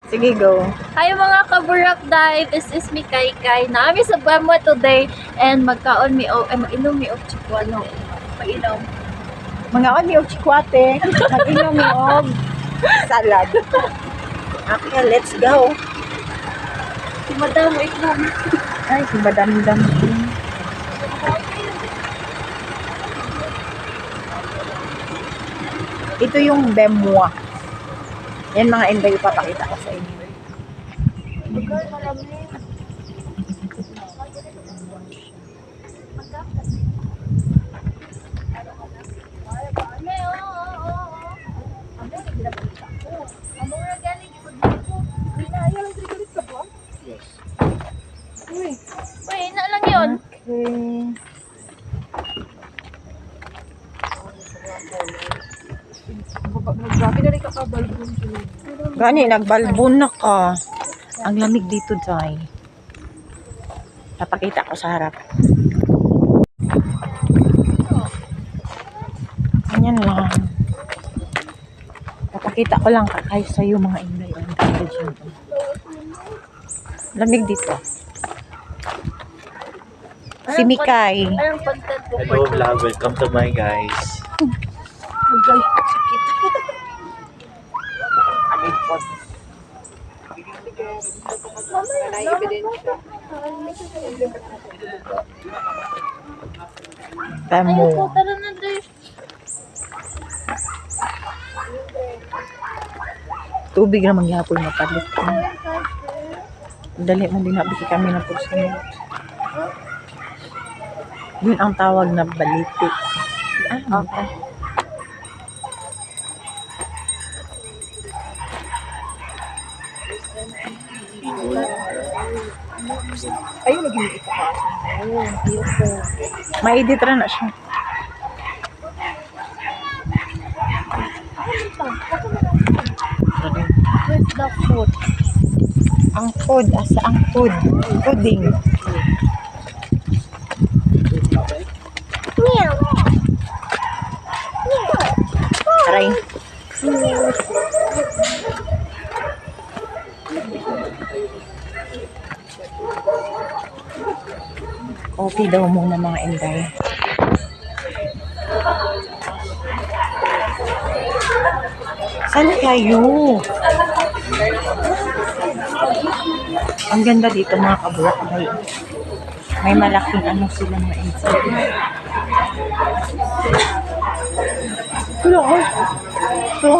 Sige, go. Hi mga kaburakday, this is mi Kai. Naami sa Bamo today and mag-inom mi og chikwano. Painom. Mga oni og chikwate, mag-inom mi og salad. Okay, let's go. Si Madam inom. Ay, si madam-dam. Ito yung bemwa. Yan mga inday, ipapakita ko sa inyo. Uy, na lang yun. Okay. Gani, nagbalbon na ka. Ang lamig dito, Jai. Papakita ko sa harap. Ganyan lang. Papakita ko lang kakay sa'yo mga inday. Lamig dito. Si Mikay. Anong content po? Hello vlog, welcome to my guys. Agay, sakit. Tamo. Ayun po, tara na din. Tubig na mangyapon na palit. Dali mo din nabiki kami na pagsunod. Yun ang tawag na baliti. Okay. Ayun, naging ito ka. Ayun, ayoko. Maedit rin na siya. Where's the food? Ang food, asa ang food? Pudding. Meow. Aray. Coffee daw muna mga inday. Saan kayo? Ang ganda dito mga kaburakday. May malaking ano sila mga insect. Tulo ko. Ito.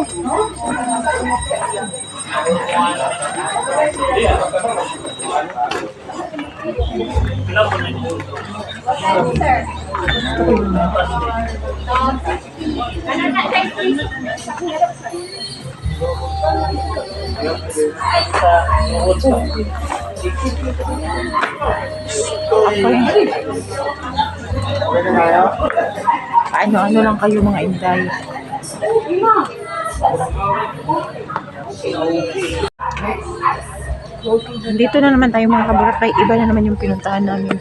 Ano lang kayo mga inday. Dito na naman tayo mga kaburakday. Iba na naman yung pinuntahan namin.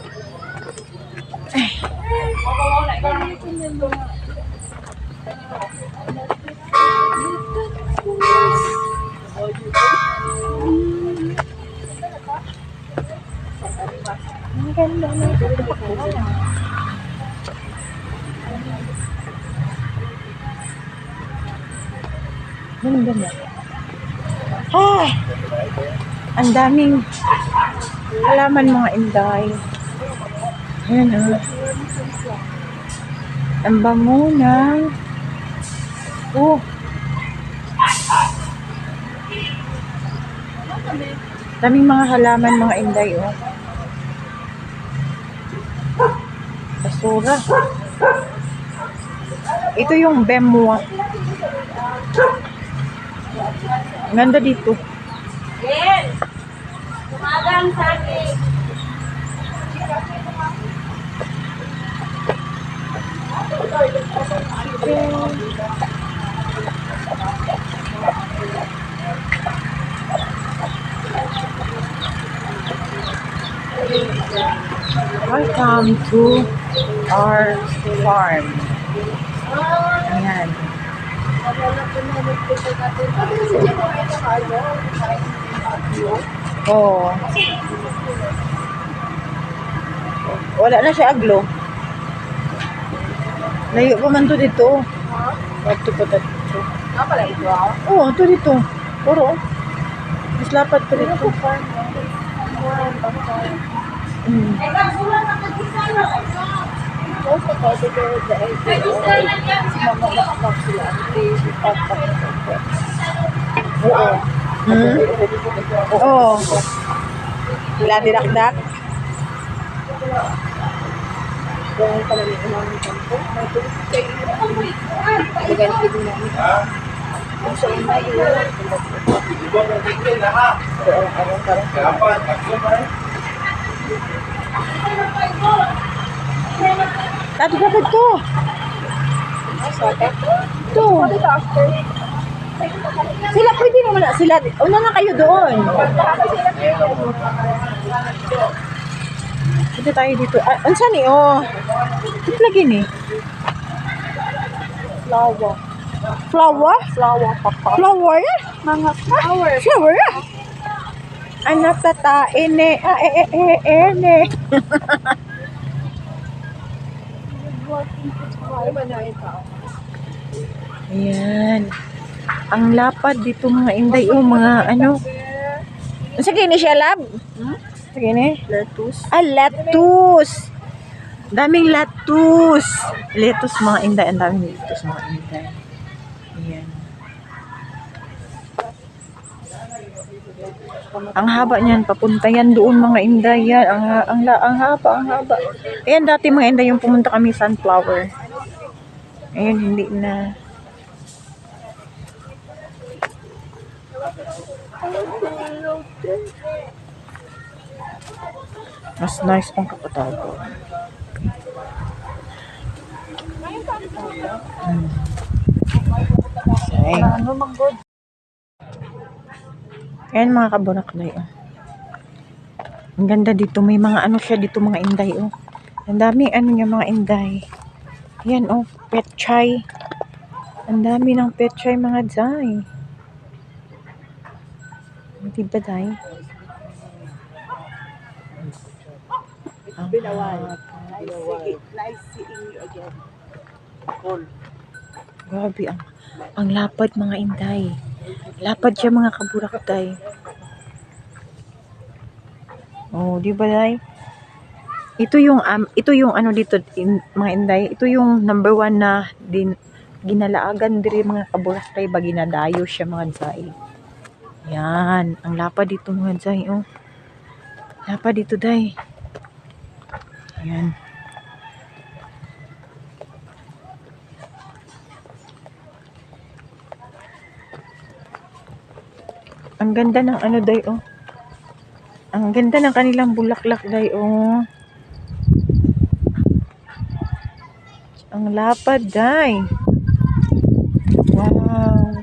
Ang ganda na ito. Ganda na. Ay! Ang daming halaman mga inday. Ayan o. Ang bango na. Oh. Daming mga halaman mga inday o. Basura. Ito yung bemwa. Ganda dito. Yes! Tumagang saging. Welcome to our farm. Ayan. Oo. Wala na siya aglo. Layo pa man to dito. Ito pa dito. Pala ito Oo, ito dito. Puro. Mas lapad pa dito. Mm. Oo. Hmm? Oo. Wala dinakdak. Tadi dapat to. To. Sila pwede naman na sila. Una na kayo doon. Dito tayo dito. Ah, ansa ni? Oh. Ito lagi ni. Flower. Flower? Flower, papa. Flower? Mga flower. Flower? Anak tata ene. Ah, ene. Ayan. Ang lapad dito mga inday. Oh, mga ano. Sige ni siya lab. Sige ni. Lettuce. Ah, lettuce. Daming lettuce. Lettuce mga inday. Ang daming lettuce mga inday. Ayan. Ang haba niyan. Papunta yan doon mga inday. Yan. Ang haba. Ayan dati mga inday yung pumunta kami sunflower. Ayun, hindi na. Mas nice pang kapatago. Okay. Ayan mga kaburaklay. Oh. Ang ganda dito. May mga ano siya dito mga inday. Oh. Ang daming ano niya mga inday. Ayan oh. Petchay. Ang dami ng petchay mga day. Diba day? Nice seeing you again. Grabe ang lapad mga inday. Lapad siya mga kaburaktay. Oh, di ba day? Ito yung ano dito mga inday. Ito yung number 1 na ginalaagan diri mga kaburaktay ba ginadayo siya mga day. Yan, ang lapad dito mga day oh. Lapad dito day. Yan. Ang ganda ng ano day oh. Ang ganda ng kanilang bulaklak day oh. Ang lapad day. Wow.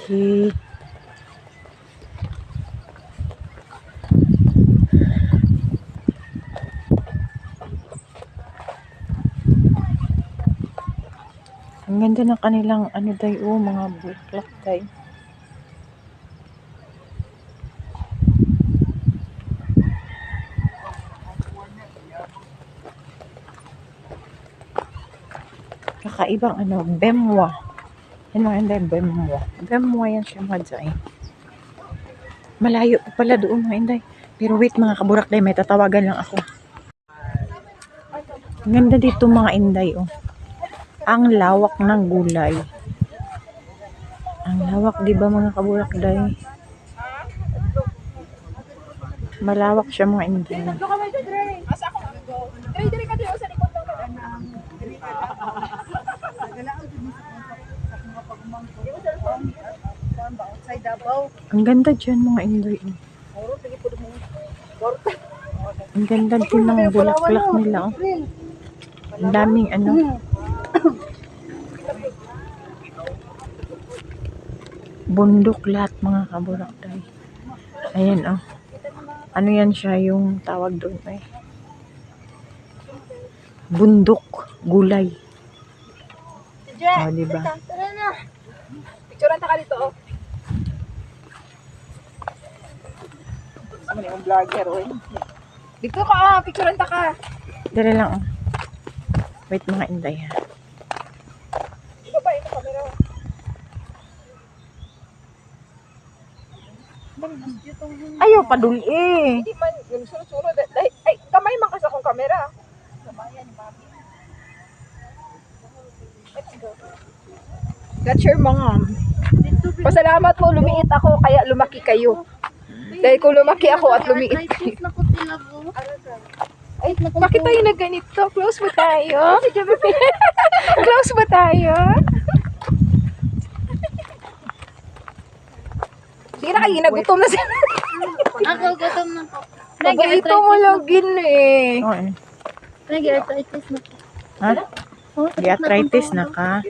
Okay. Ang ganda ng kanilang ano day oh, mga bulaklak day. Kakaibang ano, bemwa. Yan mga inday, bemwa. Bemwa yan siya mga day. Malayo pa pala doon mga inday. Pero wait mga kaburakday, may tatawagan lang ako. Ang ganda dito mga inday oh. Ang lawak ng gulay. Ang lawak, di ba mga kaburakday? Malawak siya mga inday. Ang ganda dyan mga inday. Ang ganda din ng bulaklak nila oh. Ang daming ano. Bundok lahat mga kaburakday. Ayan oh. Ano yan siya yung tawag doon eh. bundok, gulay. Oh, di ba? Tara na. Picturean ta ka dito, oh. Ano yung vlogger, oh. Dito ka, picturean ta ka. Dali lang, oh. Wait, mga inday, ha. Ito ba, ito camera. Ayaw, paduli. Hindi man, yung sunod-sunod. Ay, kamay man kasi akong camera. That's your mom. Pasalamat mo, lumiit ako, kaya lumaki kayo. Dahil kung lumaki ako at lumiit kayo. Arthritis na ko tilabo. Ay, bakit tayo na ganito? Close ba tayo? Close ba tayo? Hindi na kayo nagutom na sila. Ako gutom na ko. Paborito mo login eh. Oh, eh. Nag-arthritis na ko. Ha? Oh, Di-arthritis na ka.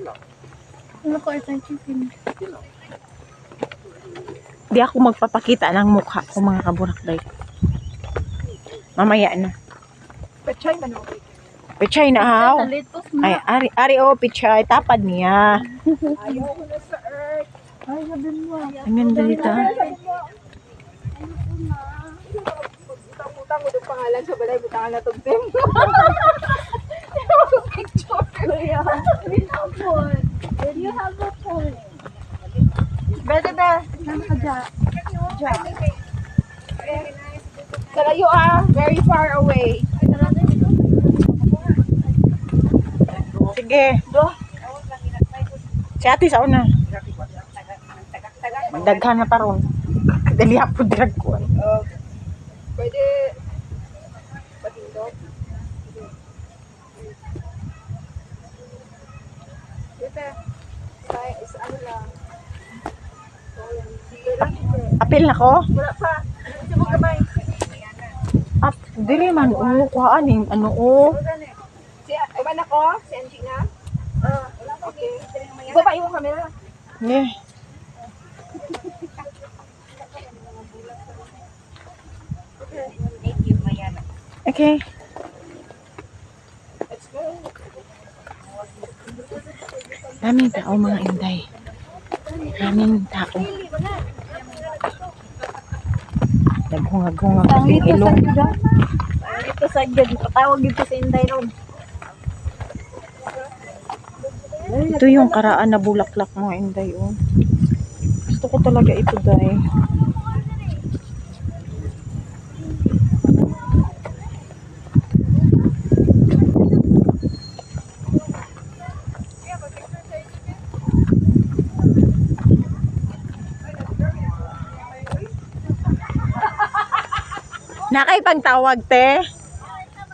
Ano ko arthritis na. Di ako magpapakita ng mukha ko, mga kaburakday. Mamaya na. Pachay man ako. Pichay na, haw. Talitos Ay, na. ari, oh, pichay. Tapad niya. Ayaw ko na sa earth. Ay, sabi mo. Ang ganda dito, ha? Utang-utang mo itong pangalan sa balay. Butangan na itong sim. Picture. Kuya, we have one. Where do you have a phone? Bede, be. Saan ka dyan? Sa layo very far away. Sige. Si ate sa una. Magdaghan na paron. Dali ako drag ko. Pwede patindog. Dito. Is ano lang. Sige lang. Apil na ko? Wala pa. Ano mo kamay? Up, dili man. Kuhaan yung ano, oh. Si Eman ako? Si Angie na? Okay. Baba yung camera. Yeah. Okay. Let's go. Daming tao, mga inday. Daming tao. Naghungag-hungag ang ilong. Dito sa dyan. Patawag dito sa Inday Road. Ito yung karaan na bulaklak, mga inday, oh. Gusto ko talaga ito, day. Nakay pagtawag, te.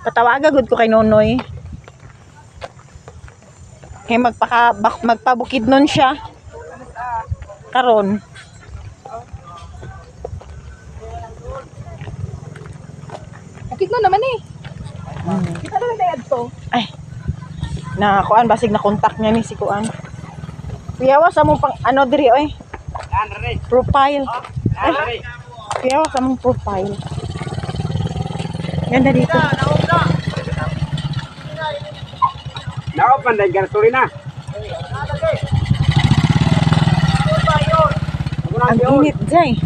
Patawaga gud ko kay Nonoy. Kay magpabukid nun siya. Karon. Akit mo naman eh. Kita na lang to. Ay. Na kuan basig na contact niya ni si kuan. Piyawa sa mong pang ano diri oy. Profile. Ay. Piyawa sa mong profile. Ganda dito. Nako panday garturi na. Ang init, Jay.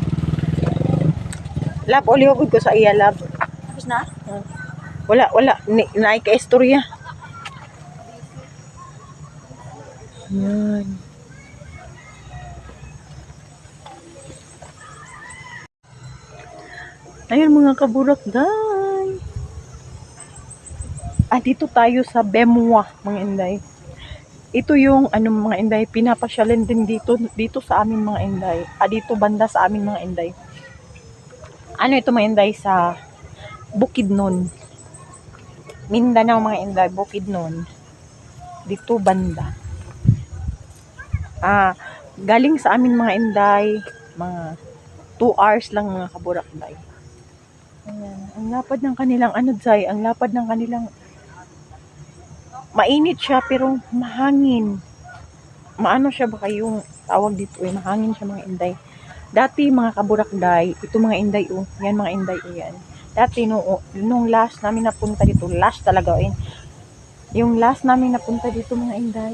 Lab, uliwagod ko sa iya, lab. Tapos na? Wala. Naay ka istorya. Yan. Ayun, mga kaburakday. Dito tayo sa Bemwa, mga inday. Ito yung mga inday, pinapasyalan din dito sa amin, mga inday. Dito banda sa amin, mga inday. Ito, mga inday, sa Bukidnon. Mindanao, mga inday, Bukidnon. Dito banda. Galing sa amin, mga inday, mga 2 hours lang, mga kaburakday. Ayan, ang lapad ng kanilang Jay, ang lapad ng kanilang mainit siya pero mahangin. Maano siya baka yung tawag dito mahangin siya, mga inday. Dati, mga kaburakday, ito mga inday yan mga inday yan. Dati nung last namin napunta dito, last talaga Yung last namin napunta dito mga inday.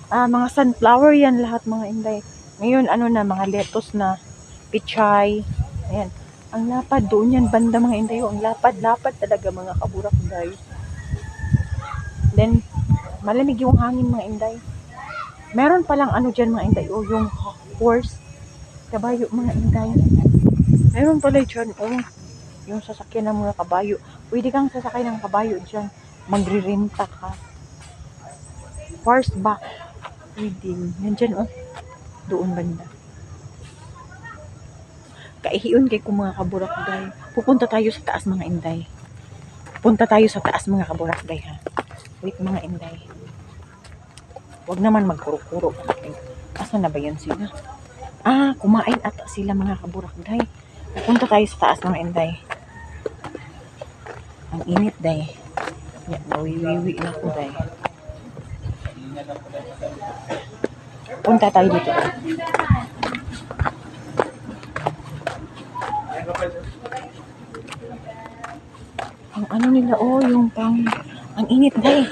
Mga sunflower yan lahat mga inday. Ngayon ano na, mga lettuce na, pichay. Ayan. Ang lapad doon yan, banda mga inday. Ang lapad-lapad talaga mga kaburakday. Then, malamig yung hangin mga inday. Meron palang ano dyan mga inday. Yung horse. Kabayo mga inday. Meron pala dyan. Yung sasakyan ng mga kabayo. Pwede kang sasakay ng kabayo dyan. Magre-renta ka. Horseback. Pwede. Yan dyan doon banda. Kaihiyon kay kung mga kaburakday. Pupunta tayo sa taas mga inday. Punta tayo sa taas mga kaburakday ha. Wait mga inday. Huwag naman magkuro-kuro. Asa na ba yan sila? Kumain ata sila mga kaburakday. Pupunta tayo sa taas mga inday. Ang init day. Yan, nawiwiwi na ko day. Punta tayo dito. Ang ano nila, yung ang init day.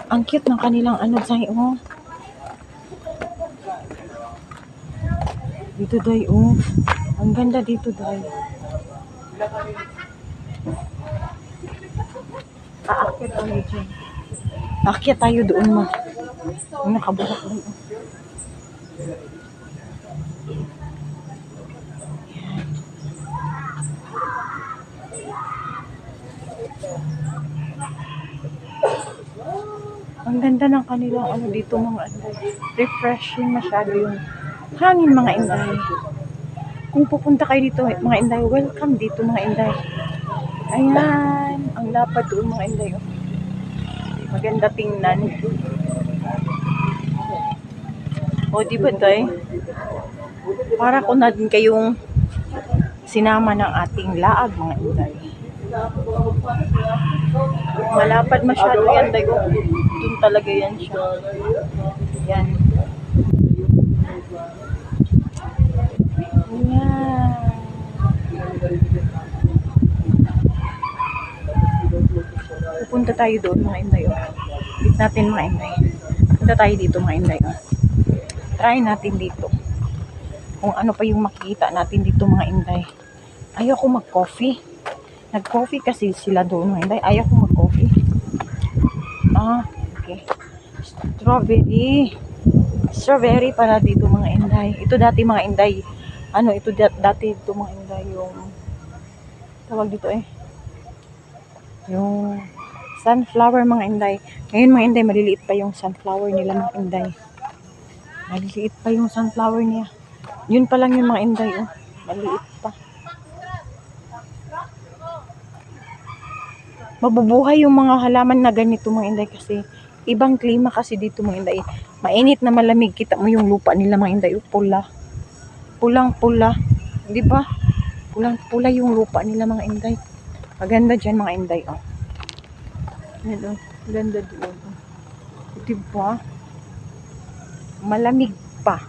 Ang cute ng kanilang say, Dito day, Ang ganda dito day. Aakyat tayo dyan. Aakyat tayo doon Ang nakaburak day, Ang ganda ng kanilang dito mga inday. Refreshing masyado yung hangin mga inday. Kung pupunta kayo dito mga inday, welcome dito mga inday. Ayan, ang lapad doon mga inday. Maganda tingnan. Di ba tay? Para ko na din kayong sinama ng ating laag mga inday. Malapad masyado yan day. Doon talaga yan siya. Yan. Ayan. Pupunta tayo doon mga inday. Dito natin mga inday. Punta tayo dito mga inday. Try natin dito. Kung ano pa yung makikita natin dito mga inday. Ayoko mag-coffee. Nag-coffee kasi sila doon mga inday. Ayoko mag-coffee. Okay. Strawberry para dito mga inday. Ito dati mga inday. Ito dati dito mga inday yung tawag dito yung sunflower mga inday. Ngayon mga inday, maliliit pa yung sunflower nila mga inday. Maliliit pa yung sunflower niya. Yun pa lang yung mga inday maliit pa. Mabubuhay yung mga halaman na ganito mga inday kasi ibang klima kasi dito mga inday. Mainit na malamig. Kita mo yung lupa nila mga inday. Pula. Pulang-pula. Di ba? Pulang-pula yung lupa nila mga inday. Maganda dyan mga inday. Ayan ganda doon. Di ba? Malamig pa.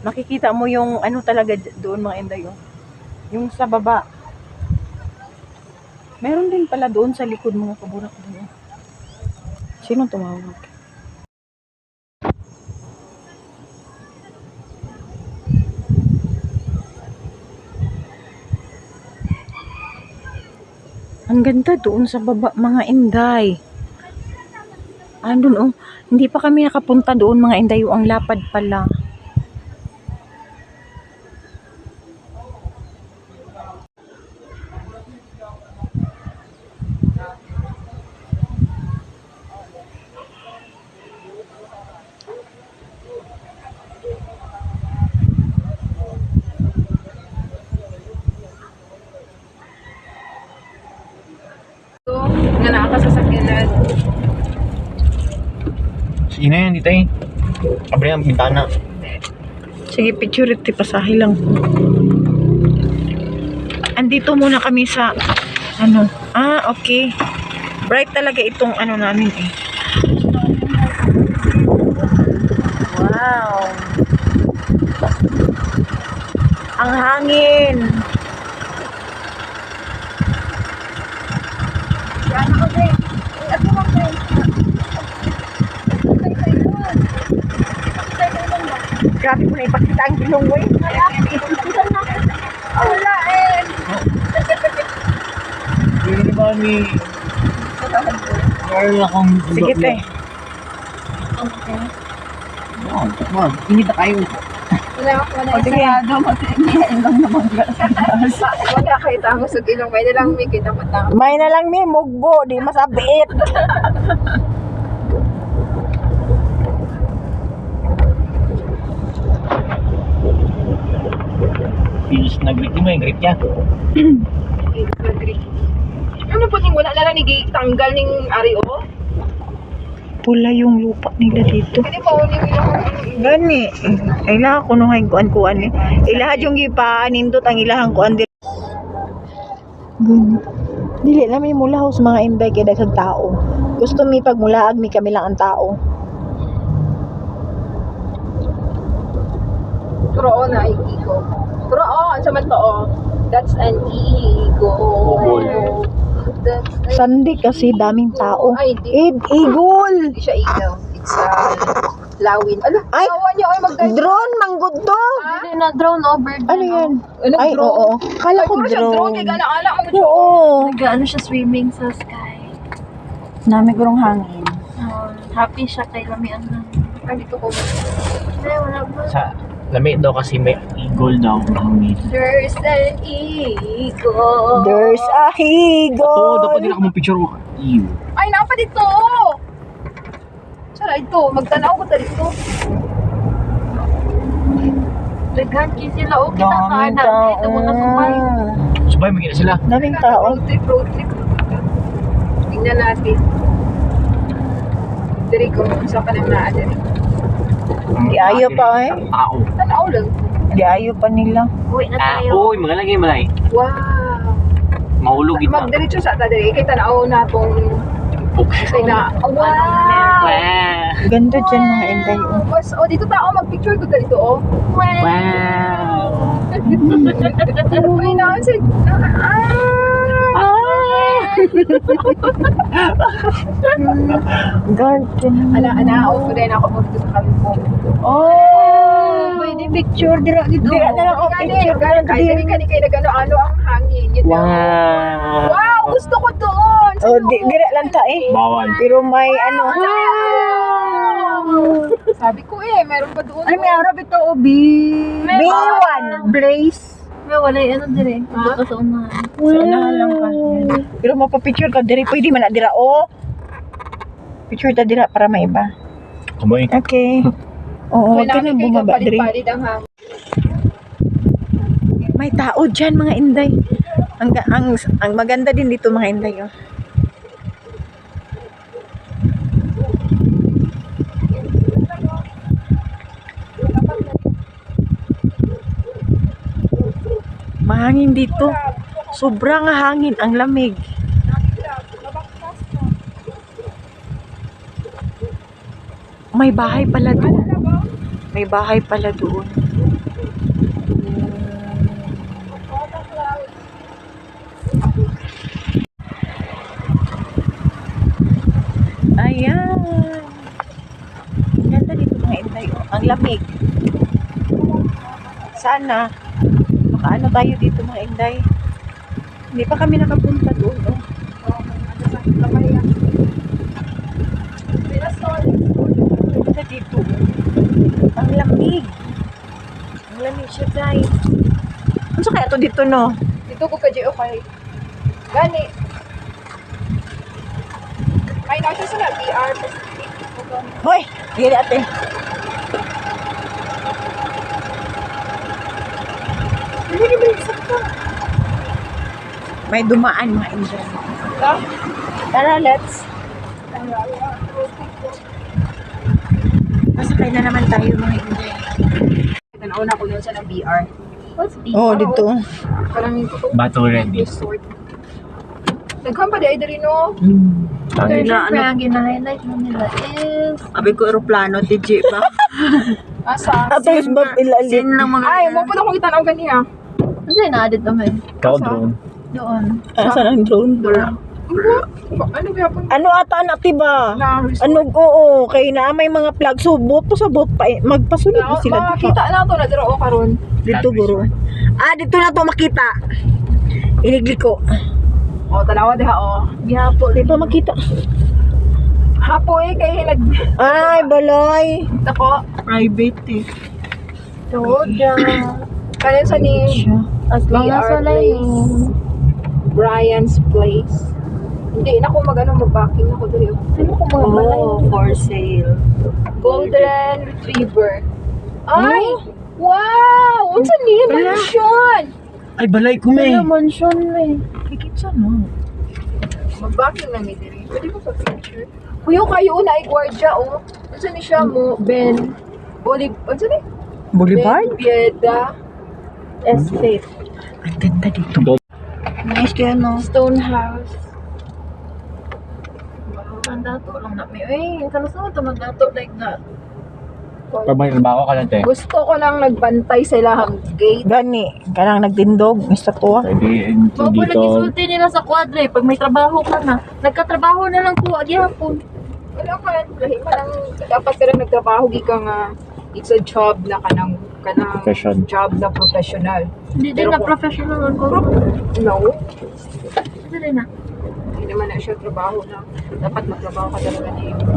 Makikita mo yung talaga doon mga inday. Yung sa baba. Meron din pala doon sa likod mga kaburak doon. Sino tumawag? Ang ganda doon sa baba mga inday. Andun hindi pa kami nakapunta doon mga inday. Ang lapad pala. Nga nakakasasakyanan. Ina yan dito Abri ang bintana. Sige, picture it. Pasahe lang. Andito muna kami sa okay. Bright talaga itong namin Wow. Ang hangin. Sana ko din. At mo ko. Grabe mo na ipakita ang gilong mo eh. Wala eh. Hindi ba ni... Meron akong... Sige, te. Okay. Oh, man. Init na kayo. Wala Sige. Wala kayo tamo sa gilong. May nalang may kita matang. May na lang mi, mugbo. Di masabit. Pilis na grip mo yung grip niya. Ano po ting wala na ni tanggal ning Ario? Pula yung lupa nila dito. Hindi pa uli yung Gani. Ay lahat ko nung kuan-kuan eh. Ilahat yung gipaanindot ang ilahang kuan din. Gani. Dili na may mula sa mga inday kay daghang tao. Gusto mi pagmulaag mi kami lang ang tao. Turo na igo. Turo ang sa man to. That's an ego. Bubol. That's an Sandi kasi daming tao. Ay, di. Igol. Hindi siya ilaw. It's lawin. Ala, Ay, awa niya ay magdali. Drone manggod to. Hindi na drone over. Ano yan? Ano, Ay, drone? oo. Kala ko Siguro siya drone drone. kay gala-ala mo. Oo. Nag-ano siya swimming sa sky. Nami gurong hangin. Happy siya kay Lamian na. Ay, dito ko. Ay, wala ba? Sa lamig daw kasi may eagle daw. There's an ego. There's a Oo, dapat din eagle. ako mong picture mo. Ew. Ay, napa dito. Sara ito. Magtanaw ko ta dito. Daghan kayo sila. O, kita ka Daming na. tao. Ito mga sumbay. Subay, magkita sila. Daming tao. Road trip, road trip. Tingnan natin. Dari ko, sa ka nang naa dari. Di ayaw pa eh. Tao. Tanaw lang. Di ayaw pa nila. Uwi na tayo. Uy, mga lagi malay. Wow. Mahulog ito. Magdiretso sa ta dari. Kay tanaw na tong say na. Wow. Wow. Ganda dyan mga inday. Oh. Mas, oh, dito tao, magpicture ko dito, oh. Wow. Uy, na, say, Garden. ana, oh, ko din ako mo dito sa kalimpong. Oh! Pwede picture. Dira dito. Dira na lang ako picture. Kaya dari ka ni kay nagano-ano ang hangin. Yun lang. Wow. Wow, gusto ko doon. Oh, dira lang ta eh. Bawal. Pero may ano. Sabi ko eh, meron pa doon. Ano may araw ito? O B1. Blaze. May wala yung ano dire. Ito ka sa unahan. So, unahan lang ka. Pero mapapicture ka. Diri pwede man na dira. Oh. Picture ta dira para maiba. Kumoy. Okay. Oo, huwag ka nang bumaba diri. Palit-palit ang hangin. May tao dyan mga inday. Ang maganda din dito mga inday. Oh. Mahangin dito. Sobrang hangin. Ang lamig. May bahay pala doon. May bahay pala doon. Ayan. Ganda dito mga inday. Oh. Ang lamig. Sana makaano tayo dito mga inday. Hindi pa kami nakapunta doon. Oh. Ganda dito. Ang lamig. Ang lamig siya guys. Ano sa kaya to dito no? Dito ko ka okay. Gani. May nakita sa na VR. Hoy! Hindi ate. May dumaan mga inday. Tara, let's. Masakay na naman tayo mga inday. Tanaw ko yun sa ng VR. What's B? Oh, dito. Parang ito to. Battle ready. Resort. Nagkam pa di ay dari no. Pero na, syempre, ang gina-highlight mo nila is Abi ko aeroplano, DJ ba? Asa? Atos ba ilalim? Ay, mo po na kong itanaw ganiya. ano yung na-edit naman? Ikaw drone. Doon. Asan ang drone? Doon. Ano gapon? Ano ata na tiba? Na Ano oo, kay na may mga plug subot pa sa bot pa magpasulod na sila dito. makita na to na dira o karon. Dito guro. Ah, dito na to makita. Iligli ko. O tanawa diha o. Gihapo. Di pa makita. Hapo kay nag Ay, balay. tako. Private eh. Toda. Kanin sa ni Siya. As long as BR wala Place. Brian's Place. Hindi na ko mag-backing ako dito. Sino ko mga balay? For sale. Golden Retriever. Ay! Wow! Unsa ni mansion? Ay, balay ko, may. Wala mansion eh. Higit sa no. Mag-backing na mi diri. Pwede mo sa picture. Kuya kayo na igwardya oh. Unsa ni siya mo? Ben unsa ni? Boulevard? Ben Bieda Estate. Ang ganda dito. Nice kaya no. Stone House. Ang dato lang na may. Ay, kalusa mo ito magdato like that. Pag may trabaho ka lang, te. Gusto ko lang nagbantay sa ilahang gate. Gani, kanang nagtindog, Mr. Tua. Pwede Wag mo dito. nag-isulti nila sa kwadre pag may trabaho ka na. Nagkatrabaho na lang po agyapon. Wala ka, lahi man ang dapat ka lang nagtrabaho ka nga it's a job na kanang Profession. job na professional. Hindi din Pero na kung- professional on ko. No, Hindi din na. hindi naman na siya trabaho na dapat magtrabaho ka talaga ni ano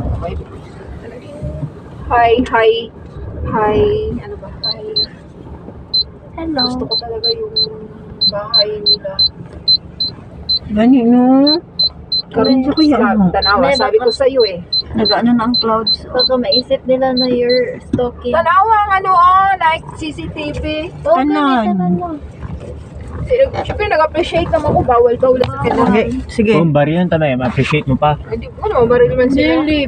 ba? Hello. Gusto ko talaga yung bahay nila. Gani no. Karon sa kuya Sa ano. Tanawa, May sabi ko sa iyo eh. Nag-ano na ang clouds. Baka maisip nila na you're stalking. Tanawa ang ano like CCTV. Oh, Tanan. tanan mo. Siyempre nag-appreciate naman ko, bawal-bawal sa kanya. Okay, sige. Kung bari yun, tanay, ma-appreciate mo pa. Hindi mo naman maril man sila. Dili,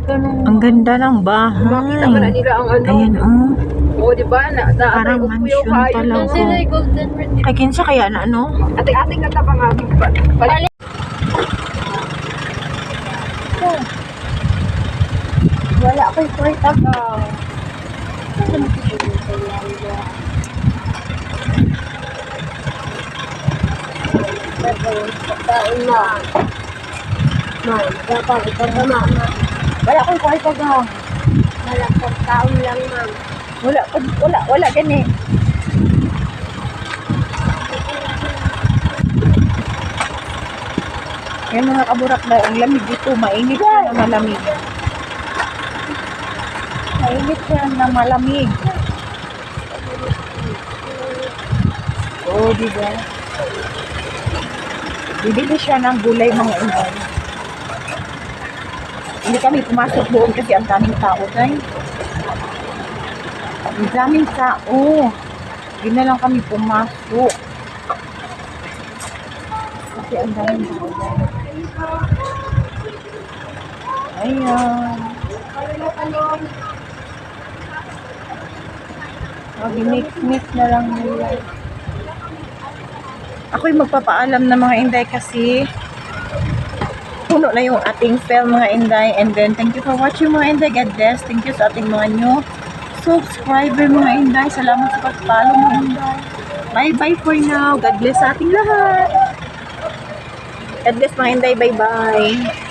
ganun. Ang ganda ng Makita ka na bahay. nila ang ano. Ayan oh. Oo, di ba? Parang Upuyo mansion kayo talaga. na. Sila yung golden retriever. Kay kinsa kaya na ano? Ating-ating na tapang aming balik. Wala ko'y kwarta ka. Pagkain na. May, dapat ikaw na. Wala akong kwarta ga. Wala pagkain lang, ma'am. Wala gani. Yan mga kaburak na ang lamig dito, mainit siya na malamig. Mainit siya na malamig. Oh, di ba? Bibili siya ng gulay mga inay. Hindi kami pumasok doon kasi ang daming tao, guys. Ang daming tao. Hindi na lang kami pumasok. Kasi ang daming tao, guys. Ayan. Mag-mix-mix na lang nila. Ako'y magpapaalam na mga inday kasi puno na yung ating film mga inday. And then, thank you for watching mga inday. God bless. Thank you sa ating mga new subscriber mga inday. Salamat sa pag-follow mga inday. Bye-bye for now. God bless sa ating lahat. God bless mga inday. Bye-bye.